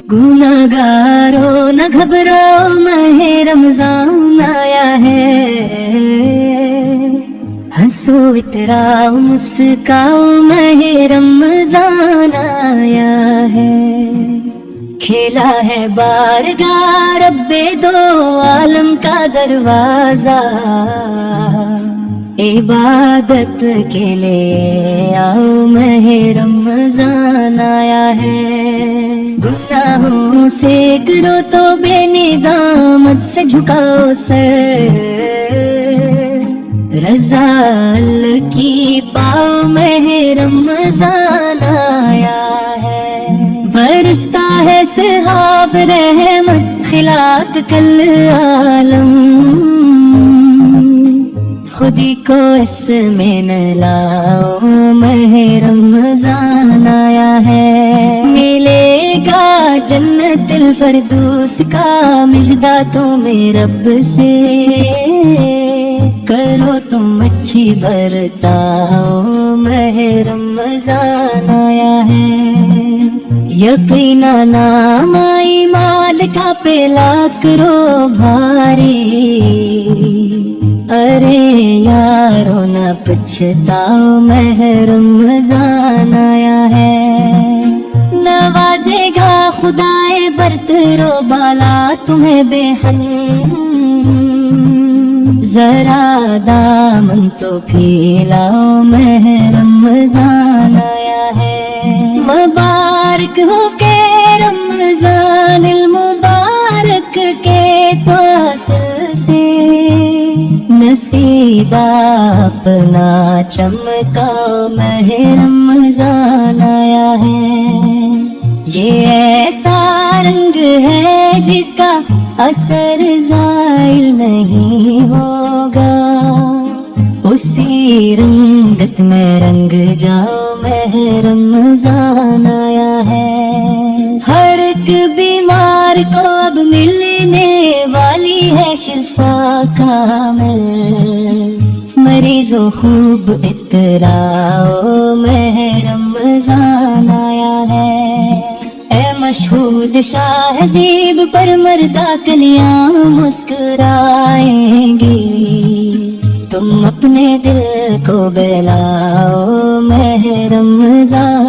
गुनाहगारों न घबराओ, माहे रमजान आया है। हंसो इतराओ मुस्काओ, माहे रमजान आया है। खेला है बारगाह रब्बे दो आलम का दरवाजा, इबादत के लिए आओ, माहे रमजान आया है। गुनाहों से करो तो बेनिदामत से झुकाओ सर, रज़ा अल्लाह की पाओ, माहे रमजान आया है। बरसता है सहाब रहमत खिलाक कल आलम, खुदी को इसमें न लाओ, माहे रमजान आया है। मिलेगा जन्नतुल फरदौस का मिजदा तुम्हें रब से, करो तुम अच्छी बरताओ, माहे रमजान आया है। यकीना नाम आई माल का पेला करो भारी, अरे यारो न पछताओ, माहे रमजान आया है। नवाजेगा खुदाए बरतरो बाला तुम्हें बेहन, जरा दामन तो फैलाओ, माहे रमजान आया है। मुबारक हो के रमजान मुबारक के तो असल से, नसीब अपना चमकाओ, माहे रमजान आया है। ये ऐसा रंग है जिसका असर ज़ाइल नहीं होगा, उसी रंगत में रंग जाओ, माहे रमजान आया है। हर एक बीमार को अब मिलने वाली है शिफा कामिल, मरीजों खूब इतराओ, माहे रमजान आया है। ए मशहूद शाहज़ीब पर मर्दा कलियां मुस्कुराएंगी, तुम अपने दिल को बहलाओ, माहे रमजान